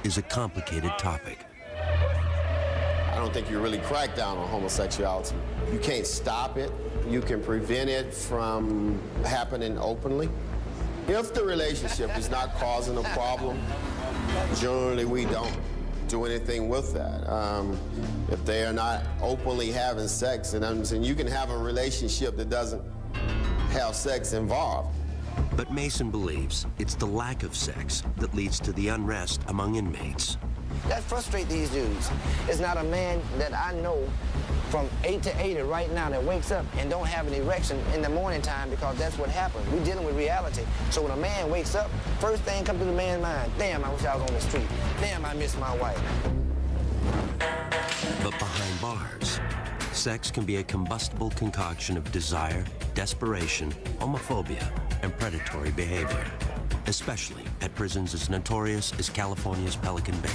is a complicated topic. I don't think you really crack down on homosexuality. You can't stop it. You can prevent it from happening openly. If the relationship is not causing a problem, generally we don't do anything with that. If they are not openly having sex, and you can have a relationship that doesn't have sex involved. But Mason believes it's the lack of sex that leads to the unrest among inmates. That frustrates these dudes. It's not a man that I know from 8 to 80 right now that wakes up and don't have an erection in the morning time, because that's what happens. We're dealing with reality. So when a man wakes up, first thing comes to the man's mind, damn, I wish I was on the street. Damn, I miss my wife. But behind bars, sex can be a combustible concoction of desire, desperation, homophobia, and predatory behavior, especially at prisons as notorious as California's Pelican Bay.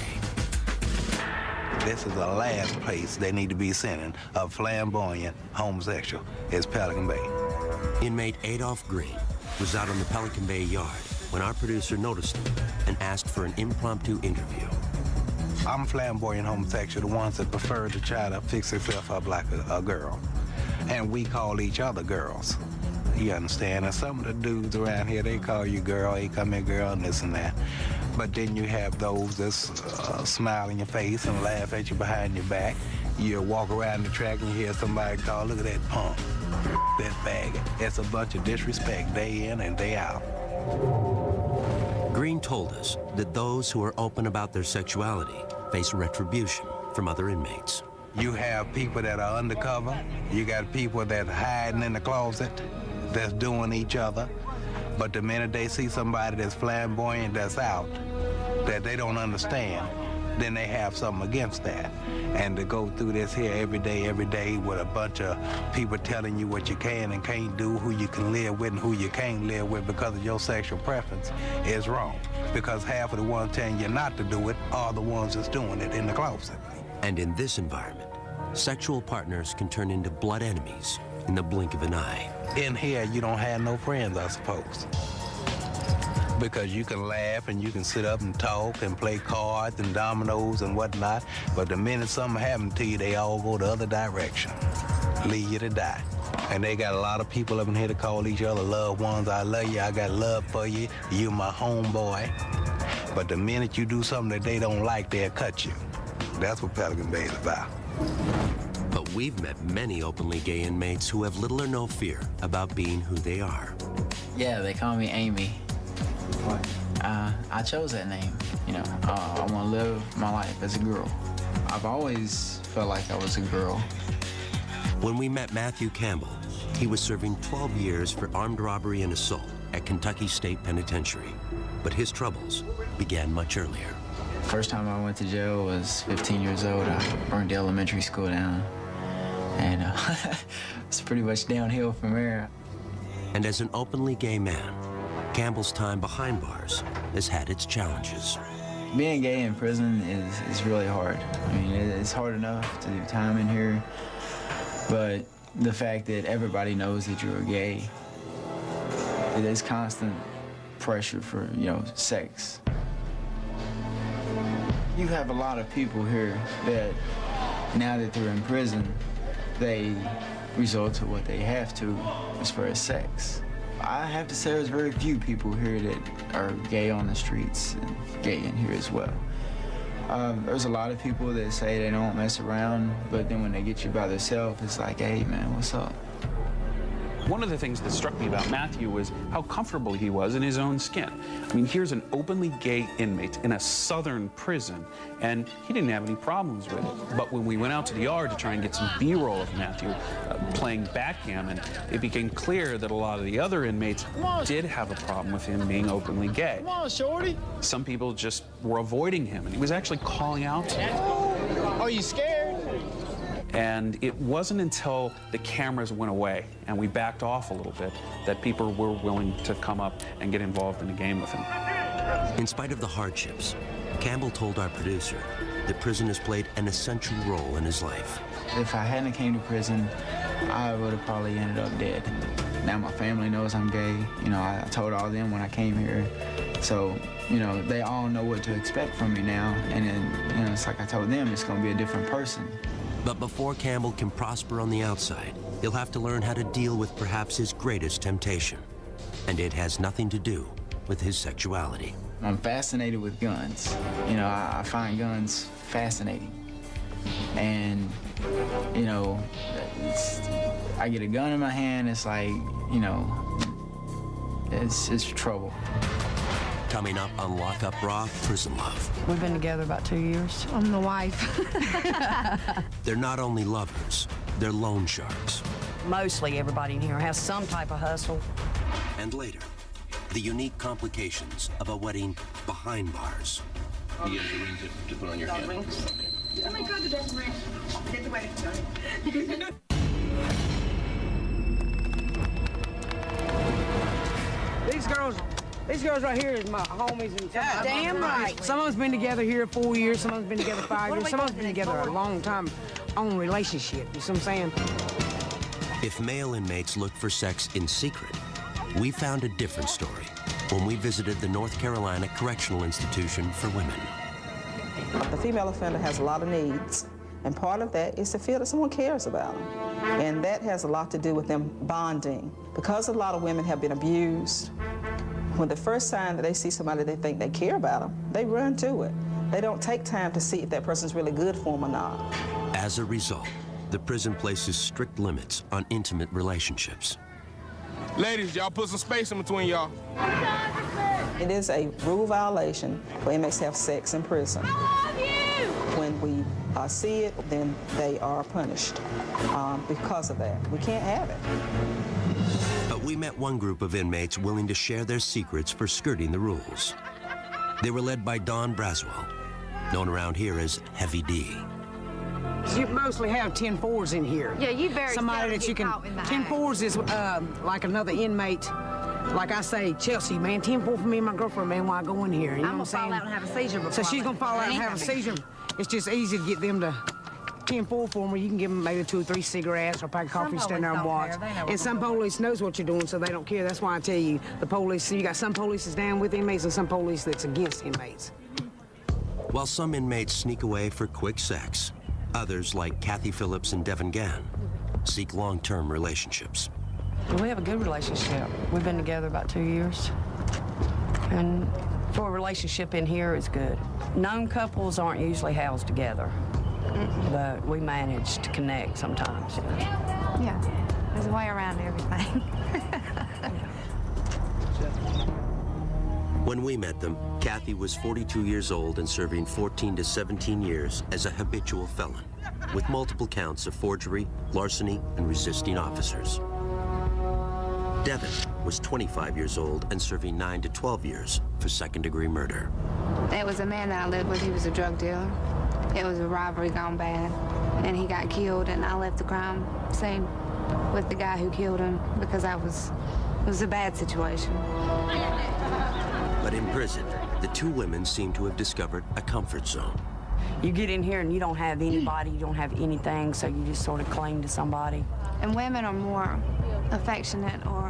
This is the last place they need to be sending a flamboyant homosexual, is Pelican Bay. Inmate Adolph Green was out on the Pelican Bay yard when our producer noticed him and asked for an impromptu interview. I'm flamboyant homosexual, the ones that prefer to try to fix themselves up like a girl. And we call each other girls. You understand? And some of the dudes around here, they call you girl, hey, come here, girl, and this and that. But then you have those that smile in your face and laugh at you behind your back. You walk around the track and you hear somebody call, look at that punk, that faggot. It's a bunch of disrespect day in and day out. Green told us that those who are open about their sexuality face retribution from other inmates. You have people that are undercover. You got people that are hiding in the closet, that's doing each other. But the minute they see somebody that's flamboyant, that's out, that they don't understand, then they have something against that. And to go through this here every day with a bunch of people telling you what you can and can't do, who you can live with and who you can't live with because of your sexual preference is wrong. Because half of the ones telling you not to do it are the ones that's doing it in the closet. And in this environment, sexual partners can turn into blood enemies in the blink of an eye. In here, you don't have no friends, I suppose. Because you can laugh and you can sit up and talk and play cards and dominoes and whatnot, but the minute something happens to you, they all go the other direction, leave you to die. And they got a lot of people up in here to call each other loved ones. I love you, I got love for you, you my homeboy. But the minute you do something that they don't like, they'll cut you. That's what Pelican Bay is about. But we've met many openly gay inmates who have little or no fear about being who they are. Yeah, they call me Amy. I chose that name, you know. I want to live my life as a girl. I've always felt like I was a girl. When we met Matthew Campbell, he was serving 12 years for armed robbery and assault at Kentucky State Penitentiary. But his troubles began much earlier. First time I went to jail was 15 years old. I burned the elementary school down. And it's pretty much downhill from there. And as an openly gay man, Campbell's time behind bars has had its challenges. Being gay in prison is really hard. I mean, it's hard enough to do time in here, but the fact that everybody knows that you're gay, there's constant pressure for, you know, sex. You have a lot of people here that, now that they're in prison, they resort to what they have to as far as sex. I have to say there's very few people here that are gay on the streets and gay in here as well. There's a lot of people that say they don't mess around, but then when they get you by themselves, it's like, hey man, what's up? One of the things that struck me about Matthew was how comfortable he was in his own skin. I mean, here's an openly gay inmate in a southern prison, and he didn't have any problems with it. But when we went out to the yard to try and get some B-roll of Matthew playing backgammon, it became clear that a lot of the other inmates did have a problem with him being openly gay. Come on, shorty. Some people just were avoiding him, and he was actually calling out to them. Are you scared? And it wasn't until the cameras went away and we backed off a little bit that people were willing to come up and get involved in the game with him. In spite of the hardships, Campbell told our producer that prison has played an essential role in his life. If I hadn't came to prison, I would have probably ended up dead. Now my family knows I'm gay. You know, I told all them when I came here, So, you know, they all know what to expect from me now. And then, you know, it's like I told them, it's going to be a different person. But before Campbell can prosper on the outside, he'll have to learn how to deal with perhaps his greatest temptation. And it has nothing to do with his sexuality. I'm fascinated with guns. You know, I find guns fascinating. And, you know, I get a gun in my hand, it's like, you know, it's trouble. Coming up on Lock Up Raw, Prison Love. We've been together about 2 years. I'm the wife. They're not only lovers, they're loan sharks. Mostly everybody in here has some type of hustle. And later, the unique complications of a wedding behind bars. You get a ring to put on your hand. Oh my God, the best ring. Get the wedding started. These girls right here is my homies. And damn right. Some of us been together here 4 years, some of us been together 5 years, some of us been together a long time on relationship, you see what I'm saying? If male inmates look for sex in secret, we found a different story when we visited the North Carolina Correctional Institution for Women. The female offender has a lot of needs, and part of that is to feel that someone cares about them. And that has a lot to do with them bonding. Because a lot of women have been abused, when the first sign that they see somebody they think they care about them, they run to it. They don't take time to see if that person's really good for them or not. As a result, the prison places strict limits on intimate relationships. Ladies, y'all put some space in between y'all. It is a rule violation for inmates to have sex in prison. I love you! When we see it, then they are punished because of that. We can't have it. But we met one group of inmates willing to share their secrets for skirting the rules. They were led by Don Braswell, known around here as Heavy D. You mostly have 10-4s in here. Yeah, you very somebody that you can. 10-4s is like another inmate. Like I say, Chelsea, man, 10-4 for me and my girlfriend, man, while I go in here. You know what I'm saying? I'm gonna fall out and have a seizure before. So she's gonna fall out and have a seizure. It's just easy to get them to 10-4 for them, where you can give them maybe 2 or 3 cigarettes or a pack of coffee, stand there and watch. And some police knows what you're doing, so they don't care. That's why I tell you, the police, you got some police that's down with inmates and some police that's against inmates. While some inmates sneak away for quick sex, others, like Kathy Phillips and Devin Gann, seek long-term relationships. We have a good relationship. We've been together about 2 years. And for a relationship in here, it's good. Known couples aren't usually housed together, but we manage to connect sometimes. Yeah, there's a way around everything. When we met them, Kathy was 42 years old and serving 14 to 17 years as a habitual felon, with multiple counts of forgery, larceny, and resisting officers. Devin was 25 years old and serving 9 to 12 years for second-degree murder. There was a man that I lived with, he was a drug dealer. It was a robbery gone bad, and he got killed, and I left the crime scene with the guy who killed him because it was a bad situation. But in prison, the two women seem to have discovered a comfort zone. You get in here and you don't have anybody, you don't have anything, so you just sort of cling to somebody. And women are more affectionate or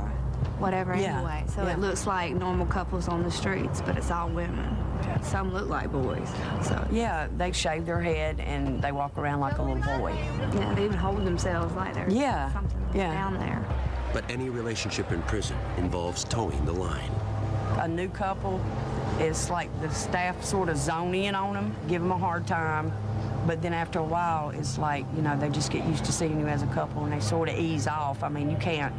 whatever anyway, so it looks like normal couples on the streets, but it's all women. Some look like boys. So yeah, they shave their head and they walk around like a little boy. Yeah, they even hold themselves like there's something down there. But any relationship in prison involves towing the line. A new couple, it's like the staff sort of zone in on them, give them a hard time, but then after a while, it's like, you know, they just get used to seeing you as a couple and they sort of ease off. I mean, you can't,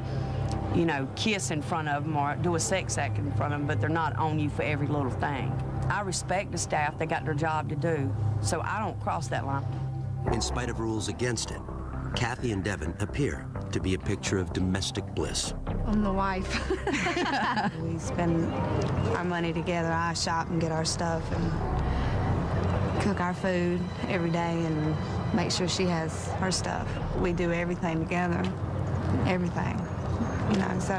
you know, kiss in front of them or do a sex act in front of them, but they're not on you for every little thing. I respect the staff, they got their job to do, so I don't cross that line. In spite of rules against it, Kathy and Devin appear to be a picture of domestic bliss. I'm the wife. We spend our money together. I shop and get our stuff and cook our food every day and make sure she has her stuff. We do everything together, everything. You know, so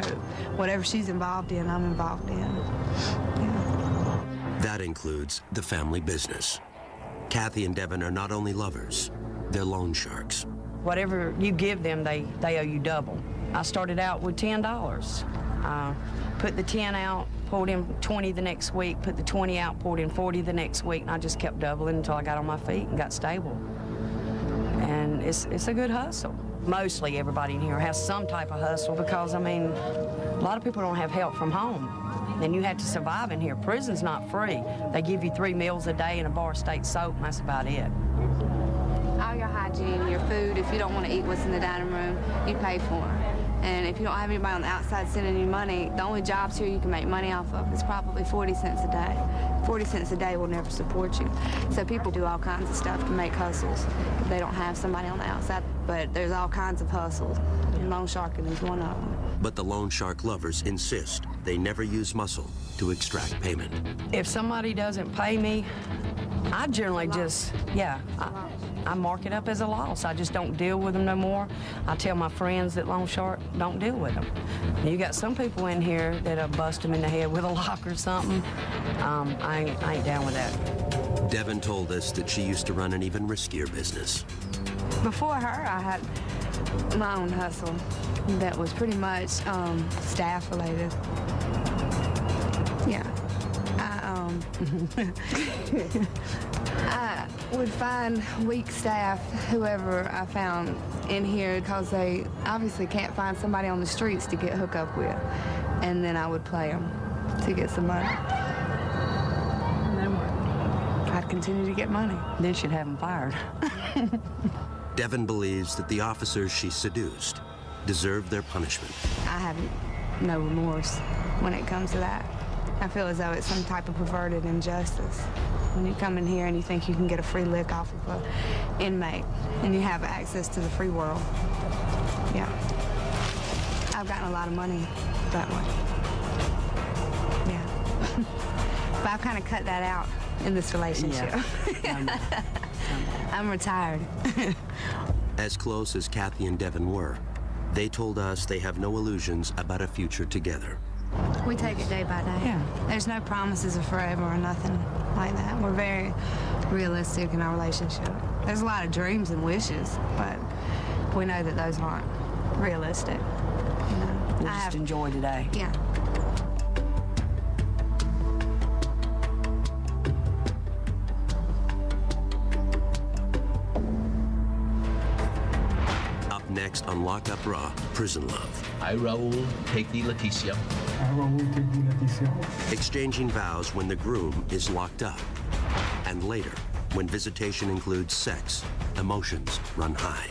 whatever she's involved in, I'm involved in. Yeah. That includes the family business. Kathy and Devin are not only lovers, they're loan sharks. Whatever you give them, they owe you double. I started out with $10. Put the 10 out, poured in 20 the next week, put the 20 out, poured in 40 the next week, and I just kept doubling until I got on my feet and got stable. And it's a good hustle. Mostly everybody in here has some type of hustle because, I mean, a lot of people don't have help from home. And you have to survive in here. Prison's not free. They give you 3 meals a day and a bar of state soap, and that's about it. All your hygiene, your food, if you don't want to eat what's in the dining room, you pay for it. And if you don't have anybody on the outside sending you money, the only jobs here you can make money off of is probably 40 cents a day. 40 cents a day will never support you. So people do all kinds of stuff to make hustles if they don't have somebody on the outside. But there's all kinds of hustles, and loan sharking is one of them. But the loan shark lovers insist they never use muscle to extract payment. If somebody doesn't pay me, I generally just, I mark it up as a loss. I just don't deal with them no more. I tell my friends that loan shark, don't deal with them. You got some people in here that'll bust them in the head with a lock or something. I ain't down with that. Devin told us that she used to run an even riskier business. Before her, I had my own hustle that was pretty much staff related. Yeah. I would find weak staff, whoever I found in here, because they obviously can't find somebody on the streets to get hooked up with. And then I would play them to get some money. And then what? I'd continue to get money. Then she'd have them fired. Devin believes that the officers she seduced deserve their punishment. I have no remorse when it comes to that. I feel as though it's some type of perverted injustice. When you come in here and you think you can get a free lick off of an inmate and you have access to the free world. Yeah. I've gotten a lot of money that way. Yeah. But I've kind of cut that out in this relationship. Yeah. I'm retired. As close as Kathy and Devin were, they told us they have no illusions about a future together. We take it day by day. Yeah. There's no promises of forever or nothing like that. We're very realistic in our relationship. There's a lot of dreams and wishes, but we know that those aren't realistic. You know, we'll just enjoy today. Yeah. Next on Lock Up Raw, Prison Love. I, Raul, take thee, Leticia. I, Raul, take thee, Leticia. Exchanging vows when the groom is locked up. And later, when visitation includes sex, emotions run high.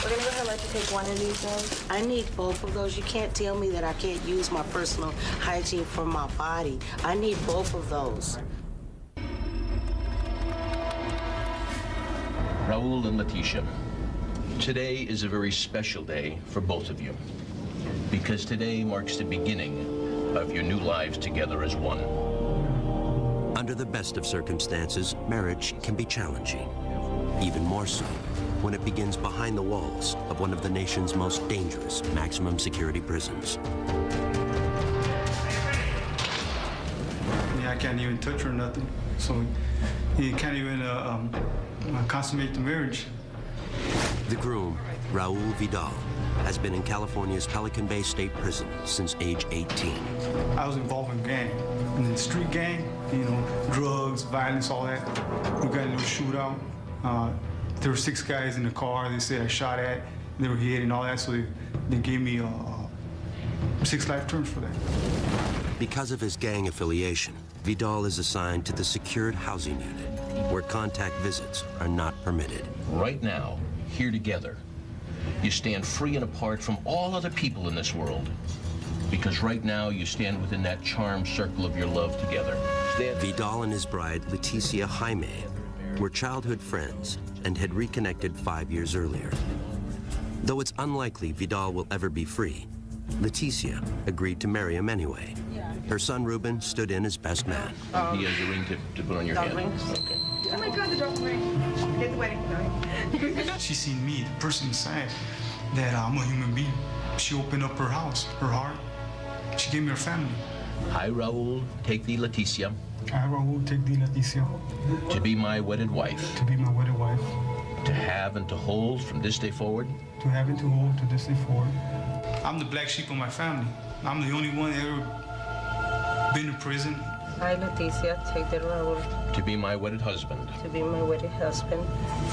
We're gonna go ahead and let you take one of these things. I need both of those. You can't tell me that I can't use my personal hygiene for my body. I need both of those. Raul and Leticia. Today is a very special day for both of you, because today marks the beginning of your new lives together as one. Under the best of circumstances, marriage can be challenging, even more so when it begins behind the walls of one of the nation's most dangerous maximum security prisons. Yeah, I can't even touch her or nothing, so you can't even consummate the marriage. The groom, Raul Vidal, has been in California's Pelican Bay State Prison since age 18. I was involved in gang, in the street gang, you know, drugs, violence, all that. We got a little shootout. There were 6 guys in the car they said I shot at, they were hit and all that, so they gave me 6 life terms for that. Because of his gang affiliation, Vidal is assigned to the secured housing unit, where contact visits are not permitted. Right now, here together, you stand free and apart from all other people in this world. Because right now, you stand within that charmed circle of your love together. Vidal and his bride, Leticia Jaime, were childhood friends and had reconnected 5 years earlier. Though it's unlikely Vidal will ever be free, Leticia agreed to marry him anyway. Her son, Ruben, stood in as best man. He has a ring to put on your hand. Okay. Oh my God, the dog ring. Get the wedding ring. She seen me, the person inside, that I'm a human being. She opened up her house, her heart. She gave me her family. I, Raul, take thee, Leticia. I, Raul, take thee, Leticia. To be my wedded wife. To be my wedded wife. To have and to hold from this day forward. To have and to hold to this day forward. I'm the black sheep of my family. I'm the only one that ever been in prison. I, Leticia, take the role To be my wedded husband. to be my wedded husband,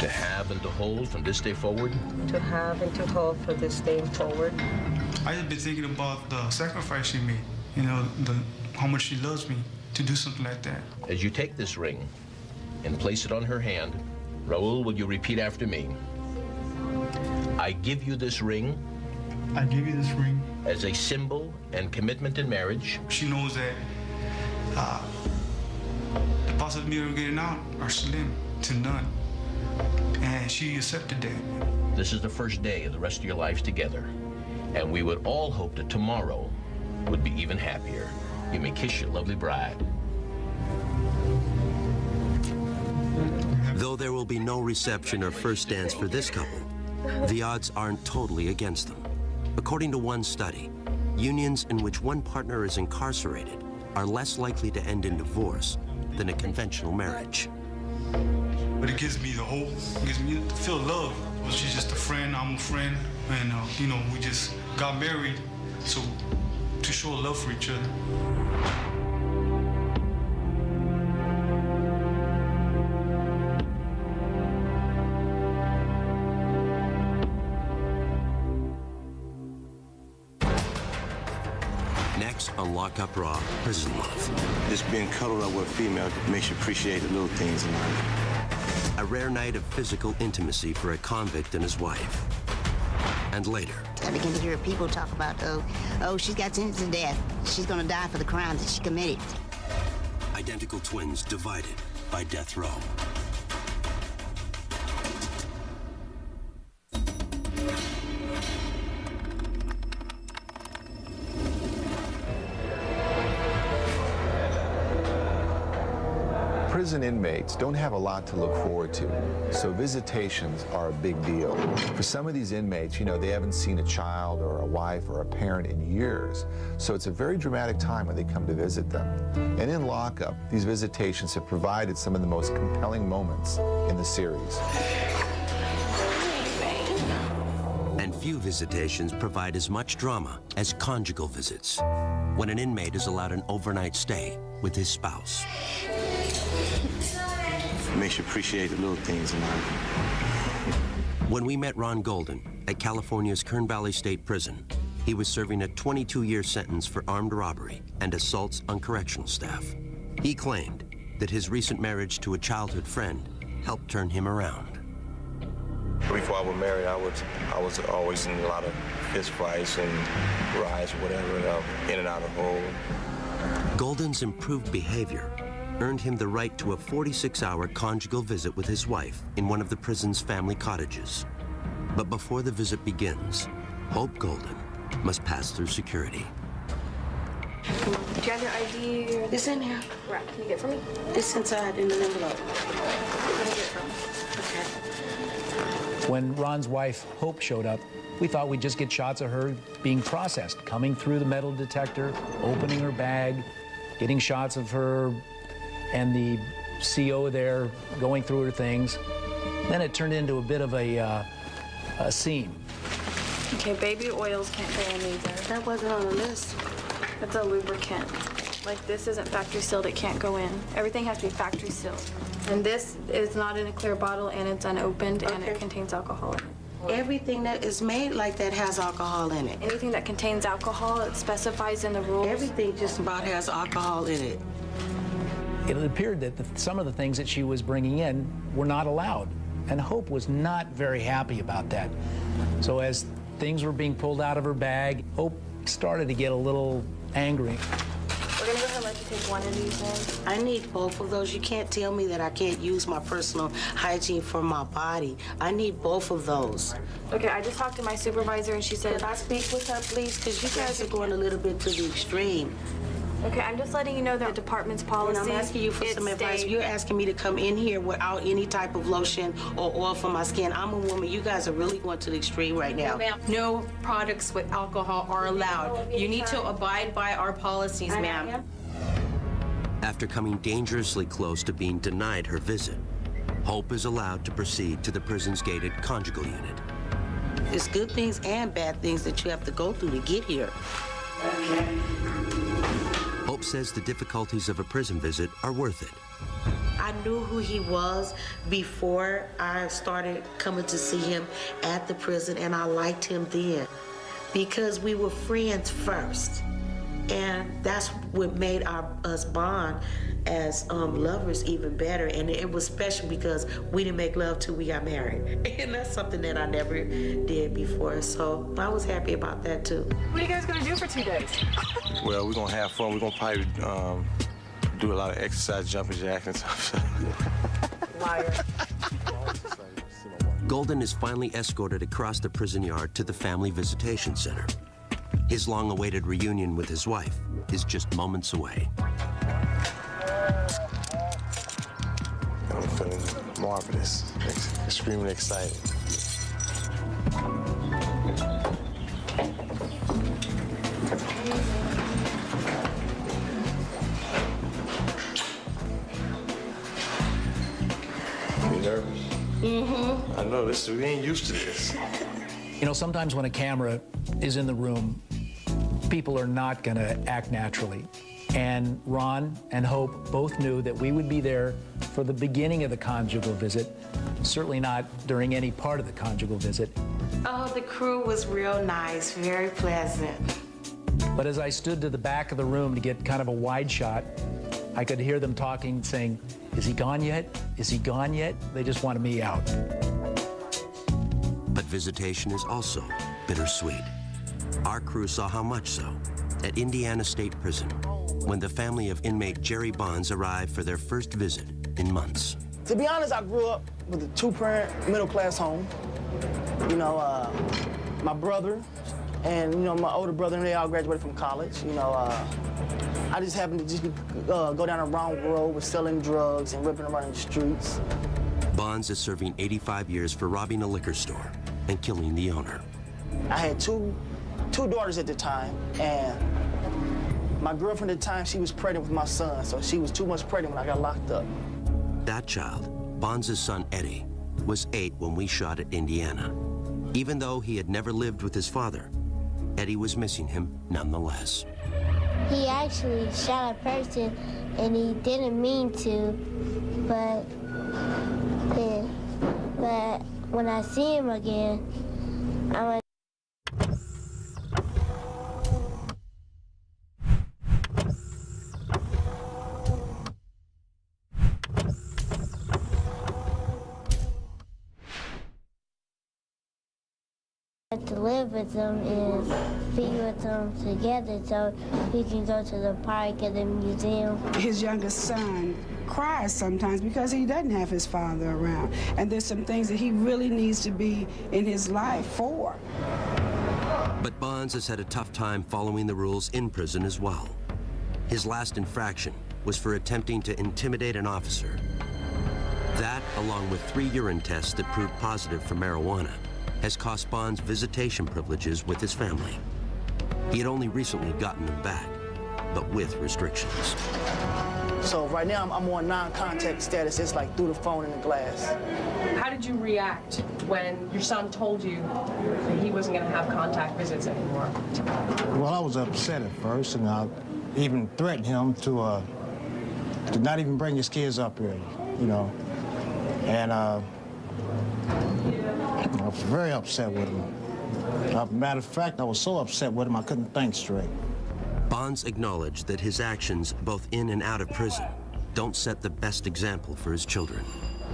To have and to hold from this day forward. to have and to hold for this day forward. I just been thinking about the sacrifice she made, you know, how much she loves me to do something like that. As you take this ring and place it on her hand, Raul, will you repeat after me? I give you this ring. I give you this ring. As a symbol and commitment in marriage. She knows that the possibility of getting out are slim to none. And she accepted that. This is the first day of the rest of your lives together. And we would all hope that tomorrow would be even happier. You may kiss your lovely bride. Though there will be no reception or first dance for this couple, the odds aren't totally against them. According to one study, unions in which one partner is incarcerated are less likely to end in divorce than a conventional marriage. But it gives me the hope, it gives me to feel love. She's just a friend, I'm a friend, and you know, we just got married, so to show love for each other. Next on Lock Up Raw, Prison Love. Just being cuddled up with a female makes you appreciate the little things in life. A rare night of physical intimacy for a convict and his wife. And later, I begin to hear people talk about, oh, she's got sentenced to death. She's gonna die for the crimes that she committed. identical twins divided by death row. Prison inmates don't have a lot to look forward to, so visitations are a big deal. For some of these inmates, you know, they haven't seen a child or a wife or a parent in years, so it's a very dramatic time when they come to visit them. And in lockup, these visitations have provided some of the most compelling moments in the series. And few visitations provide as much drama as conjugal visits, when an inmate is allowed an overnight stay with his spouse. It makes you appreciate the little things in life. When we met Ron Golden at California's Kern Valley State Prison, he was serving a 22-year sentence for armed robbery and assaults on correctional staff. He claimed that his recent marriage to a childhood friend helped turn him around. Before I was married, I was always in a lot of fist fights and riots or whatever, in and out of hole. Golden's improved behavior earned him the right to a 46-hour conjugal visit with his wife in one of the prison's family cottages. But before the visit begins, Hope Golden must pass through security. Do you have your ID? It's in here. Right. Can you get it for me? It's inside in an envelope. Let me get it from you. Okay. When Ron's wife, Hope, showed up, we thought we'd just get shots of her being processed, coming through the metal detector, opening her bag, getting shots of her and the CO there going through her things. Then it turned into a bit of a scene. Okay, baby oils can't go in either. That wasn't on the list. It's a lubricant. Like, this isn't factory sealed, it can't go in. Everything has to be factory sealed. And this is not in a clear bottle, and it's unopened, and it contains alcohol in it. Everything that is made like that has alcohol in it. Anything that contains alcohol, it specifies in the rules. Everything just about has alcohol in it. It appeared that some of the things that she was bringing in were not allowed, and Hope was not very happy about that. So as things were being pulled out of her bag, Hope started to get a little angry. We're gonna go ahead and let you take one of these in. I need both of those. You can't tell me that I can't use my personal hygiene for my body. I need both of those. Okay, I just talked to my supervisor, and she said... Can I speak with her, please? Because you guys are going a little bit to the extreme. Okay, I'm just letting you know the department's policy. And I'm asking you for some advice. You're asking me to come in here without any type of lotion or oil for my skin. I'm a woman. You guys are really going to the extreme right now. No, ma'am. No products with alcohol are allowed. You need to abide by our policies, ma'am. After coming dangerously close to being denied her visit, Hope is allowed to proceed to the prison's gated conjugal unit. There's good things and bad things that you have to go through to get here. Hope Hope says the difficulties of a prison visit are worth it. I knew who he was before I started coming to see him at the prison, and I liked him then because we were friends first. And that's what made us bond as lovers even better. And it was special because we didn't make love till we got married. And that's something that I never did before. So I was happy about that too. What are you guys gonna do for 2 days? Well, we're gonna have fun. We're gonna probably do a lot of exercise, jumping jacks and stuff. Liar. Golden is finally escorted across the prison yard to the Family Visitation Center. His long-awaited reunion with his wife is just moments away. I'm feeling marvelous, extremely excited. You nervous? Mm-hmm. I know, we ain't used to this. You know, sometimes when a camera is in the room, people are not going to act naturally. And Ron and Hope both knew that we would be there for the beginning of the conjugal visit, certainly not during any part of the conjugal visit. Oh, the crew was real nice, very pleasant. But as I stood to the back of the room to get kind of a wide shot, I could hear them talking, saying, "Is he gone yet? Is he gone yet?" They just wanted me out. But visitation is also bittersweet. Our crew saw how much so at Indiana State Prison when the family of inmate Jerry Bonds arrived for their first visit in months. To be honest, I grew up with a two-parent, middle-class home. You know, my brother and, you know, my older brother, and they all graduated from college. You know, I just happened to just go down the wrong road with selling drugs and ripping around in the streets. Bonds is serving 85 years for robbing a liquor store and killing the owner. I had two daughters at the time, and my girlfriend at the time, she was pregnant with my son, so she was too much pregnant when I got locked up. That child, Bonds' son Eddie, was 8 when we shot at Indiana. Even though he had never lived with his father, Eddie was missing him nonetheless. He actually shot a person, and he didn't mean to, but when I see him again, I'm like, to live with them is be with them together so we can go to the park and the museum. His youngest son cries sometimes because he doesn't have his father around. And there's some things that he really needs to be in his life for. But Bonds has had a tough time following the rules in prison as well. His last infraction was for attempting to intimidate an officer. That, along with 3 urine tests that proved positive for marijuana, has cost Bonds visitation privileges with his family. He had only recently gotten them back, but with restrictions. So right now I'm on non-contact status. It's like through the phone and the glass. How did you react when your son told you that he wasn't going to have contact visits anymore? Well, I was upset at first, and I even threatened him to not even bring his kids up here, you know. And I was very upset with him. Matter of fact, I was so upset with him I couldn't think straight. Bonds acknowledged that his actions, both in and out of prison, don't set the best example for his children.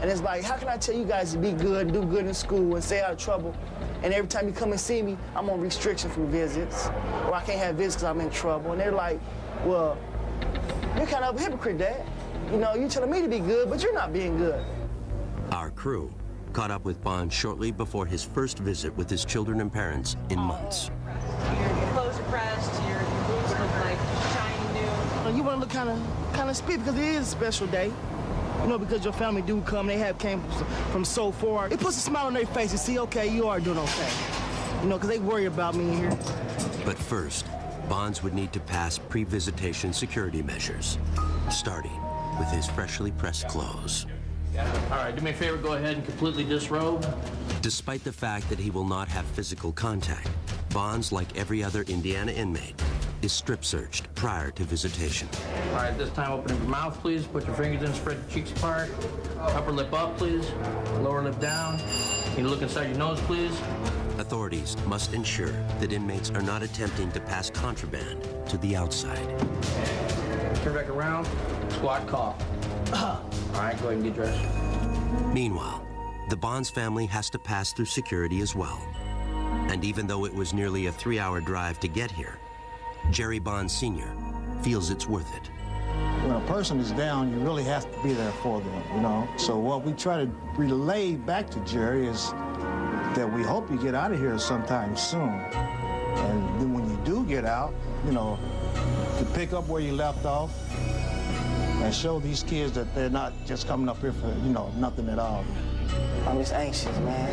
And it's like, how can I tell you guys to be good and do good in school and stay out of trouble? And every time you come and see me, I'm on restriction from visits, or I can't have visits because I'm in trouble. And they're like, well, you're kind of a hypocrite, Dad. You know, you're telling me to be good, but you're not being good. Our crew caught up with Bonds shortly before his first visit with his children and parents in months. Your clothes are pressed, your boots look like shiny new. You want to look kind of spit because it is a special day. You know, because your family do come, they came from so far. It puts a smile on their face and see, okay, you are doing okay. You know, because they worry about me here. But first, Bonds would need to pass pre-visitation security measures, starting with his freshly pressed clothes. All right, do me a favor, go ahead and completely disrobe. Despite the fact that he will not have physical contact, Bonds, like every other Indiana inmate, is strip searched prior to visitation. All right, this time open your mouth, please. Put your fingers in, spread your cheeks apart. Upper lip up, please. Lower lip down. Can you look inside your nose, please? Authorities must ensure that inmates are not attempting to pass contraband to the outside. Turn back around, squat, cough. All right, go ahead and get dressed. Meanwhile, the Bonds family has to pass through security as well. And even though it was nearly a 3-hour drive to get here, Jerry Bond Sr. feels it's worth it. When a person is down, you really have to be there for them, you know? So what we try to relay back to Jerry is that we hope you get out of here sometime soon. And then when you do get out, you know, to pick up where you left off and show these kids that they're not just coming up here for, you know, nothing at all. I'm just anxious, man.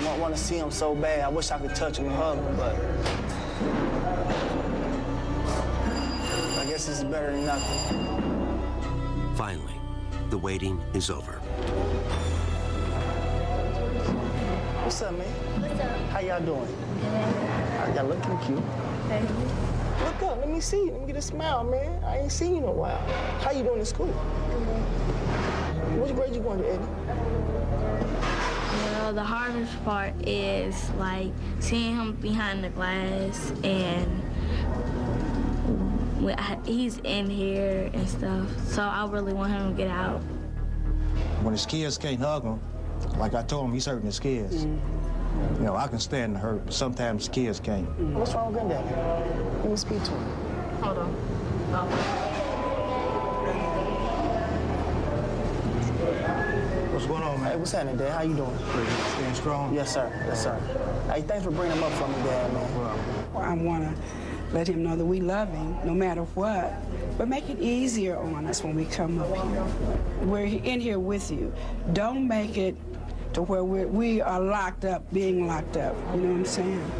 I want to see him so bad. I wish I could touch him and hug him, but I guess this is better than nothing. Finally, the waiting is over. What's up, man? What's up? How y'all doing? Y'all looking cute. Thank you. Look up, let me see you. Let me get a smile, man. I ain't seen you in a while. How you doing in school? Which grade you going to, Eddie? Well, the hardest part is like seeing him behind the glass and he's in here and stuff. So I really want him to get out. When his kids can't hug him, like I told him, he's hurting his kids. You know, I can stand the hurt, but sometimes kids can't. What's wrong with Granddaddy? Let me speak to him. Hold on. What's going on, man? Hey, what's happening, Dad? How you doing? Staying strong? Yes, sir. Yes, sir. Hey, thanks for bringing him up for me, Dad, man. I want to let him know that we love him no matter what, but make it easier on us when we come up here. We're in here with you. Don't make it to where we are locked up, being locked up. You know what I'm saying?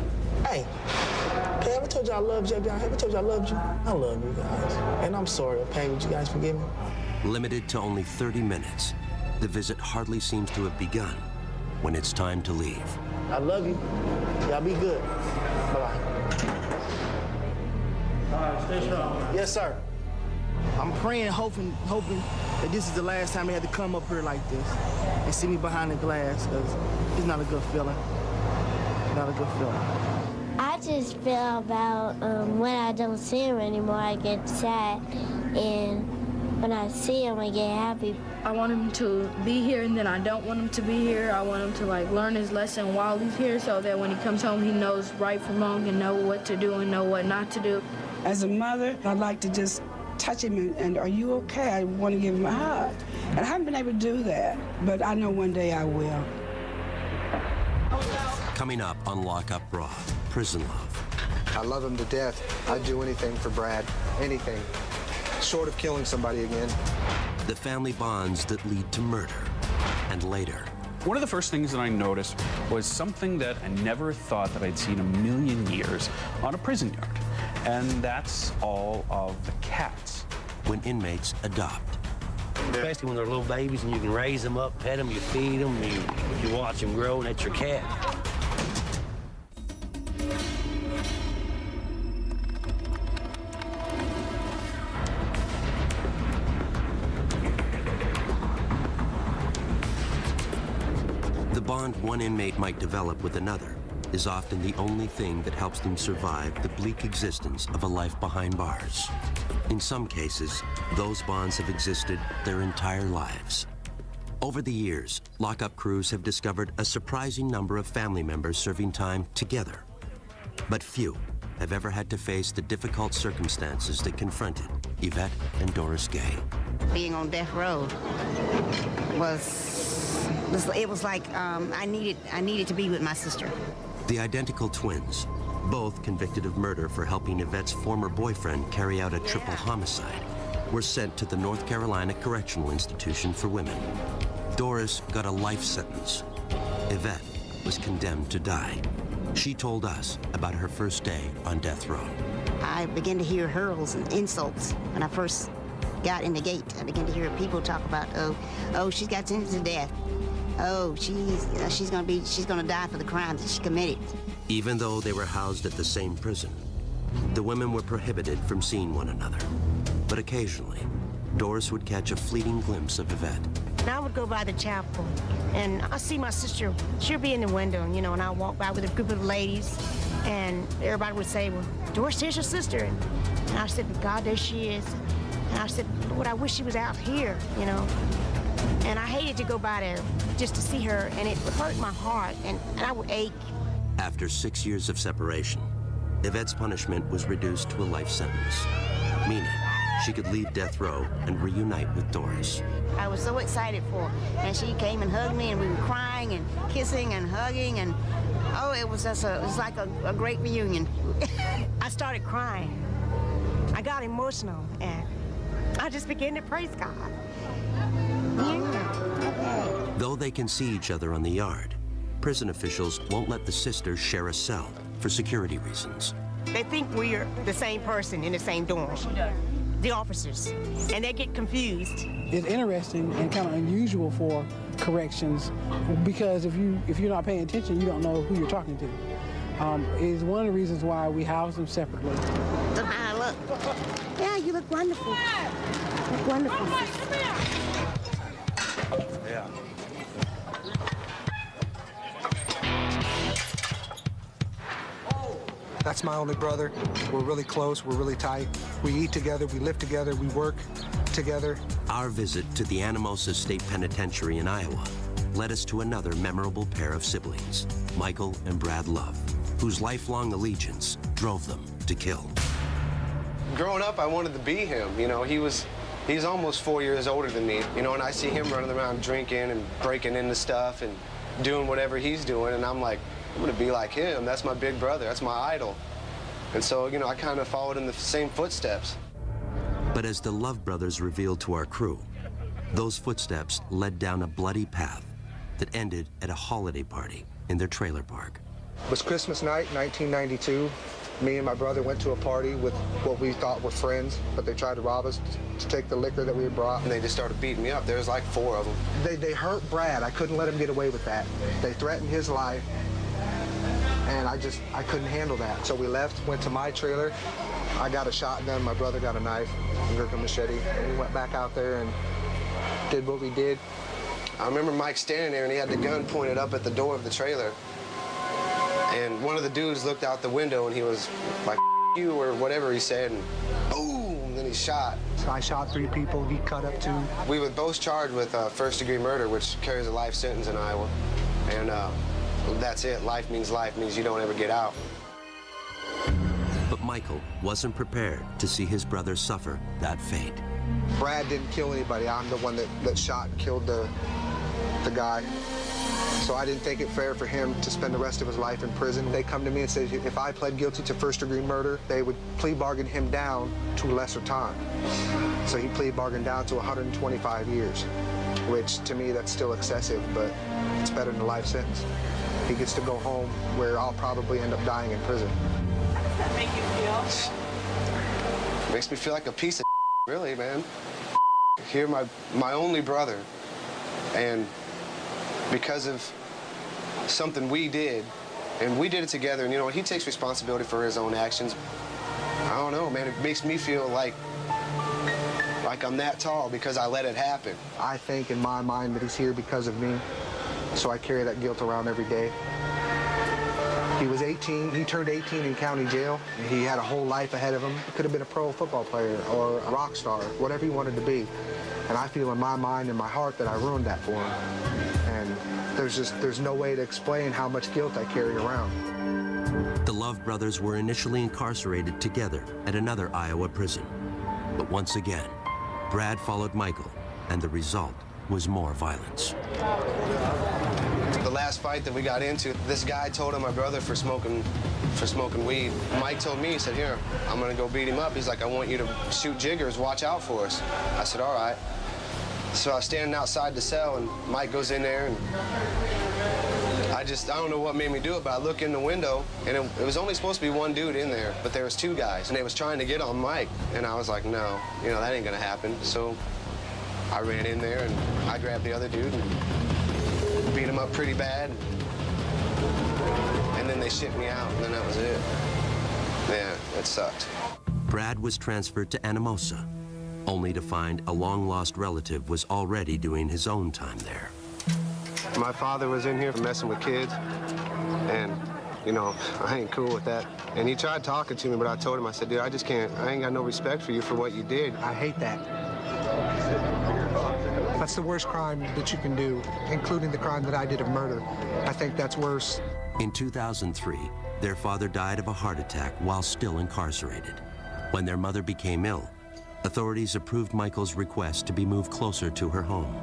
Hey, have I ever told you I loved you? Have I ever told you I loved you? I love you guys. And I'm sorry, okay? Would you guys forgive me? Limited to only 30 minutes, the visit hardly seems to have begun when it's time to leave. I love you. Y'all be good. Bye-bye. All right, stay strong. Yes, sir. I'm praying, hoping that this is the last time they had to come up here like this and see me behind the glass, because it's not a good feeling. Not a good feeling. I just feel about when I don't see him anymore, I get sad, and when I see him, I get happy. I want him to be here, and then I don't want him to be here. I want him to like learn his lesson while he's here, so that when he comes home, he knows right from wrong and know what to do and know what not to do. As a mother, I'd like to just touch him and are you okay? I want to give him a hug. And I haven't been able to do that, but I know one day I will. Coming up on Lockup Raw, Prison Love. I love him to death. I'd do anything for Brad, anything, short of killing somebody again. The family bonds that lead to murder, and later. One of the first things that I noticed was something that I never thought that I'd seen a million years on a prison yard. And that's all of the cats. When inmates adopt. Especially when they're little babies and you can raise them up, pet them, you feed them, you watch them grow, and that's your cat. The bond one inmate might develop with another is often the only thing that helps them survive the bleak existence of a life behind bars. In some cases, those bonds have existed their entire lives. Over the years, lockup crews have discovered a surprising number of family members serving time together. But few have ever had to face the difficult circumstances that confronted Yvette and Doris Gay. Being on death row was like I needed to be with my sister. The identical twins, both convicted of murder for helping Yvette's former boyfriend carry out a triple homicide, were sent to the North Carolina Correctional Institution for Women. Doris got a life sentence. Yvette was condemned to die. She told us about her first day on death row. I began to hear hurls and insults when I first got in the gate. I began to hear people talk about, oh, she's got sentenced to death. Oh, she's gonna die for the crimes that she committed. Even though they were housed at the same prison, The women were prohibited from seeing one another. But occasionally, Doris would catch a fleeting glimpse of Yvette. And I would go by the chapel, and I see my sister. She'll be in the window, you know, and I'll walk by with a group of ladies, and everybody would say, well, Doris, there's your sister. And I said, God, there she is. And I said, Lord, I wish she was out here, you know. And I hated to go by there just to see her, and it would hurt my heart, and I would ache. After 6 years of separation, Yvette's punishment was reduced to a life sentence, meaning she could leave death row and reunite with Doris. I was so excited for her, and she came and hugged me, and we were crying and kissing and hugging, and oh, it was like a great reunion. I started crying. I got emotional, and I just began to praise God. Yeah. Though they can see each other on the yard, prison officials won't let the sisters share a cell for security reasons. They think we're the same person in the same dorm, the officers, and they get confused. It's interesting and kind of unusual for corrections because if you're not paying attention, you don't know who you're talking to. It's one of the reasons why we house them separately. Look how I look. Yeah, you look wonderful. You look wonderful. Yeah. That's my only brother. We're really close, we're really tight. We eat together, we live together, we work together. Our visit to the Anamosa State Penitentiary in Iowa led us to another memorable pair of siblings, Michael and Brad Love, whose lifelong allegiance drove them to kill. Growing up, I wanted to be him. You know, he's almost 4 years older than me, you know, and I see him running around drinking and breaking into stuff and doing whatever he's doing, and I'm like, I'm gonna be like him. That's my big brother, that's my idol. And so, you know, I kind of followed in the same footsteps. But as the Love brothers revealed to our crew, those footsteps led down a bloody path that ended at a holiday party in their trailer park. It was Christmas night, 1992. Me and my brother went to a party with what we thought were friends, but they tried to rob us to take the liquor that we had brought. And they just started beating me up. There was like 4 of them. They hurt Brad. I couldn't let him get away with that. They threatened his life, and I couldn't handle that. So we left, went to my trailer. I got a shotgun, my brother got a knife, a machete, and we went back out there and did what we did. I remember Mike standing there, and he had the gun pointed up at the door of the trailer. And one of the dudes looked out the window, and he was like, F you, or whatever he said, and boom, and then he shot. So I shot 3 people, he cut up 2. We were both charged with first-degree murder, which carries a life sentence in Iowa. And that's it. Life means you don't ever get out. But Michael wasn't prepared to see his brother suffer that fate. Brad didn't kill anybody. I'm the one that shot and killed the guy. So I didn't think it fair for him to spend the rest of his life in prison. They come to me and say if I pled guilty to first-degree murder, they would plea bargain him down to lesser time. So he plea bargained down to 125 years, which to me that's still excessive, but it's better than a life sentence. He gets to go home where I'll probably end up dying in prison. How does that make you feel? It makes me feel like a piece of really, man. You're my only brother, and because of something we did, and we did it together, and you know, he takes responsibility for his own actions. I don't know, man, it makes me feel like I'm that tall because I let it happen. I think in my mind that he's here because of me, so I carry that guilt around every day. He was 18, he turned 18 in county jail. He had a whole life ahead of him. He could have been a pro football player or a rock star, whatever he wanted to be. And I feel in my mind and my heart that I ruined that for him. And there's no way to explain how much guilt I carry around. The Love brothers were initially incarcerated together at another Iowa prison. But once again, Brad followed Michael, and the result was more violence. The last fight that we got into, this guy told on my brother for smoking weed. Mike told me, he said, here, I'm gonna go beat him up. He's like, I want you to shoot jiggers, watch out for us. I said, all right. So I was standing outside the cell, and Mike goes in there, and I don't know what made me do it, but I look in the window, and it was only supposed to be one dude in there, but there was 2 guys, and they was trying to get on Mike. And I was like, no, you know, that ain't gonna happen. So I ran in there, and I grabbed the other dude and beat him up pretty bad. And then they shipped me out, and then that was it. Yeah, it sucked. Brad was transferred to Anamosa, only to find a long-lost relative was already doing his own time there. My father was in here messing with kids, and, you know, I ain't cool with that. And he tried talking to me, but I told him, I said, dude, I just can't, I ain't got no respect for you for what you did. I hate that. That's the worst crime that you can do, including the crime that I did of murder. I think that's worse. In 2003, their father died of a heart attack while still incarcerated. When their mother became ill, authorities approved Michael's request to be moved closer to her home,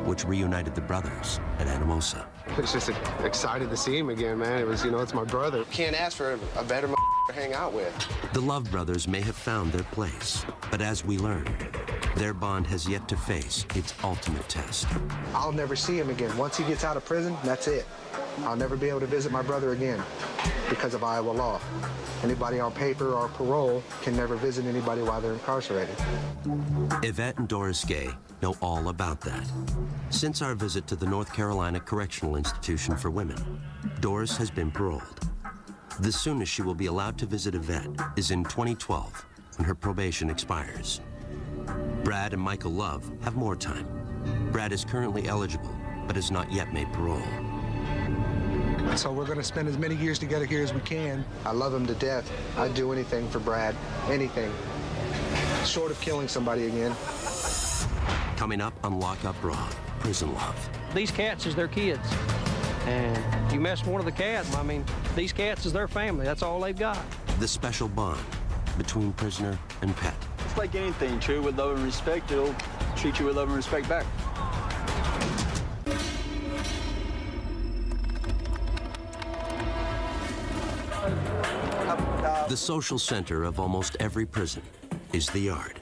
which reunited the brothers at Anamosa. I was just excited to see him again, man. It was, you know, it's my brother. Can't ask for a better to hang out with. The Love brothers may have found their place, but as we learned, their bond has yet to face its ultimate test. I'll never see him again. Once he gets out of prison, that's it. I'll never be able to visit my brother again because of Iowa law. Anybody on paper or parole can never visit anybody while they're incarcerated. Yvette and Doris Gay know all about that. Since our visit to the North Carolina Correctional Institution for Women, Doris has been paroled. The soonest she will be allowed to visit Yvette is in 2012, when her probation expires. Brad and Michael Love have more time. Brad is currently eligible, but has not yet made parole. So we're going to spend as many years together here as we can. I love him to death. I'd do anything for Brad, anything, short of killing somebody again. Coming up on Lock Up Raw, Prison Love. These cats is their kids. And you mess with one of the cats, I mean, these cats is their family. That's all they've got. The special bond between prisoner and pet. It's like anything, treat with love and respect, it'll treat you with love and respect back. The social center of almost every prison is the yard.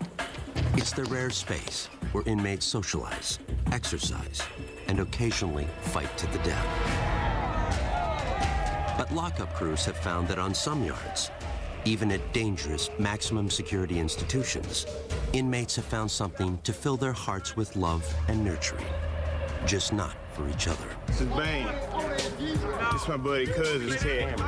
It's the rare space where inmates socialize, exercise, and occasionally fight to the death. But lockup crews have found that on some yards, even at dangerous maximum security institutions, inmates have found something to fill their hearts with love and nurturing, just not for each other. This is Bane. This is my buddy cousin, Ted.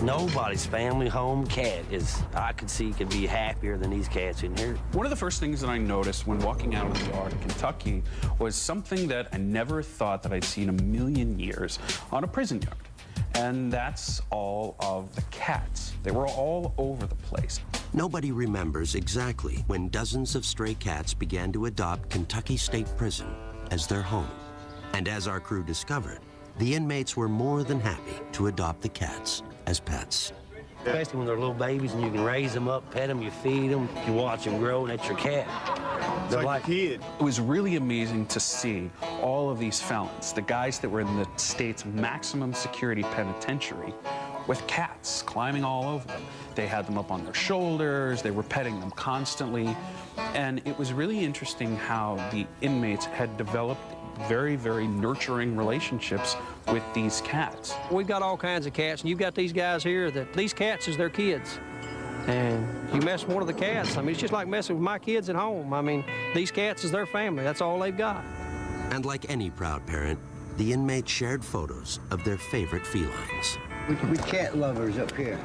Nobody's family home cat is, I could see, could be happier than these cats in here. One of the first things that I noticed when walking out of the yard in Kentucky was something that I never thought that I'd see in a million years on a prison yard. And that's all of the cats. They were all over the place. Nobody remembers exactly when dozens of stray cats began to adopt Kentucky State Prison as their home. And as our crew discovered, the inmates were more than happy to adopt the cats as pets. Especially when they're little babies and you can raise them up, pet them, you feed them, you watch them grow, and that's your cat. They're like a kid. It was really amazing to see all of these felons, the guys that were in the state's maximum security penitentiary, with cats climbing all over them. They had them up on their shoulders, they were petting them constantly, and it was really interesting how the inmates had developed very, very nurturing relationships with these cats. We've got all kinds of cats, and you've got these guys here that these cats is their kids. And you mess with one of the cats, I mean, it's just like messing with my kids at home. I mean, these cats is their family. That's all they've got. And like any proud parent, the inmates shared photos of their favorite felines. We cat lovers up here.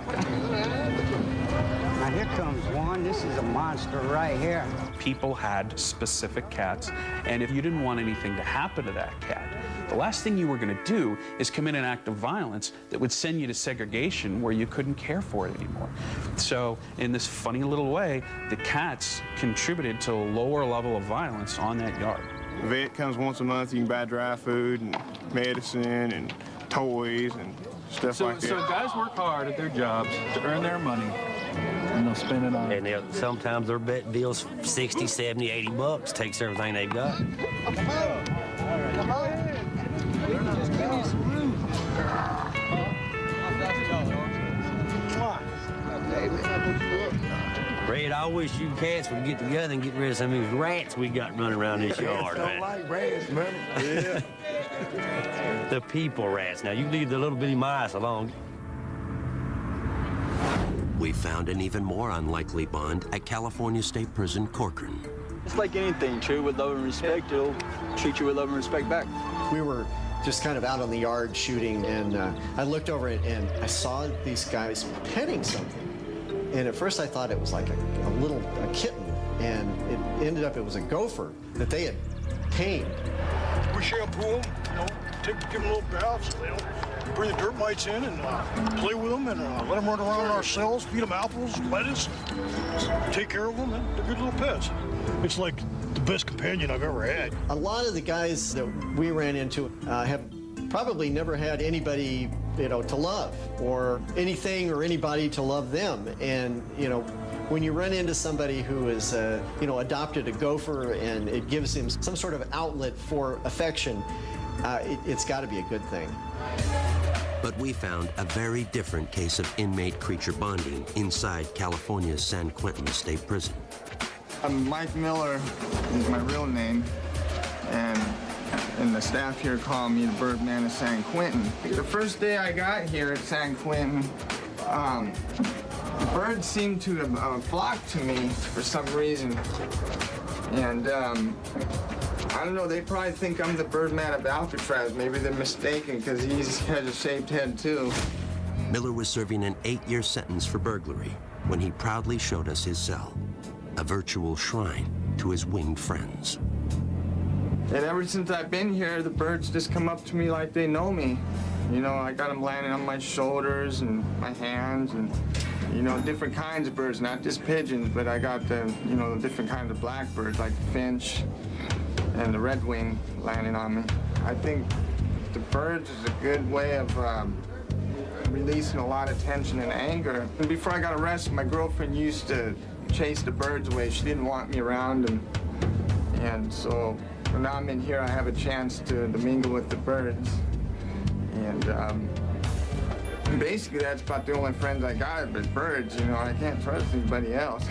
Now here comes one. This is a monster right here. People had specific cats, and if you didn't want anything to happen to that cat, the last thing you were going to do is commit an act of violence that would send you to segregation where you couldn't care for it anymore. So in this funny little way, the cats contributed to a lower level of violence on that yard. The vet comes once a month. You can buy dry food and medicine and toys and stuff like that. So guys work hard at their jobs to earn their money, and they'll spend it on. And sometimes their bet deal's 60, 70, 80 bucks, takes everything they've got. Come on. Just give me some room. Red, I wish you cats would get together and get rid of some of these rats we got running around this yard, man. Don't like rats, man. Yeah. The people rats. Now, you leave the little bitty mice alone. We found an even more unlikely bond at California State Prison, Corcoran. It's like anything, treat with love and respect, it'll treat you with love and respect back. We were just kind of out on the yard shooting, and I looked over it and I saw these guys petting something. And at first I thought it was like a kitten, and it ended up it was a gopher that they had tamed. We shampoo them, you know, give them little baths, you know, bring the dirt mites in and play with them and let them run around in our cells, feed them apples, lettuce, take care of them, and they're good little pets. It's like the best companion I've ever had. A lot of the guys that we ran into have probably never had anybody, you know, to love, or anything or anybody to love them. And, you know, when you run into somebody who is, you know, adopted a gopher and it gives him some sort of outlet for affection, it's got to be a good thing. But we found a very different case of inmate-creature bonding inside California's San Quentin State Prison. I'm Mike Miller is my real name, and the staff here call me the Birdman of San Quentin. The first day I got here at San Quentin, birds seemed to have flocked to me for some reason. And I don't know, they probably think I'm the Birdman of Alcatraz. Maybe they're mistaken because he has a shaped head too. Miller was serving an 8-year sentence for burglary when he proudly showed us his cell, a virtual shrine to his winged friends. And ever since I've been here, the birds just come up to me like they know me. You know, I got them landing on my shoulders and my hands and, you know, different kinds of birds, not just pigeons, but I got the, you know, the different kinds of blackbirds like the finch and the redwing landing on me. I think the birds is a good way of releasing a lot of tension and anger. And before I got arrested, my girlfriend used to chase the birds away. She didn't want me around, and so when I'm in here, I have a chance to mingle with the birds. And basically, that's about the only friends I got, but birds, you know, I can't trust anybody else.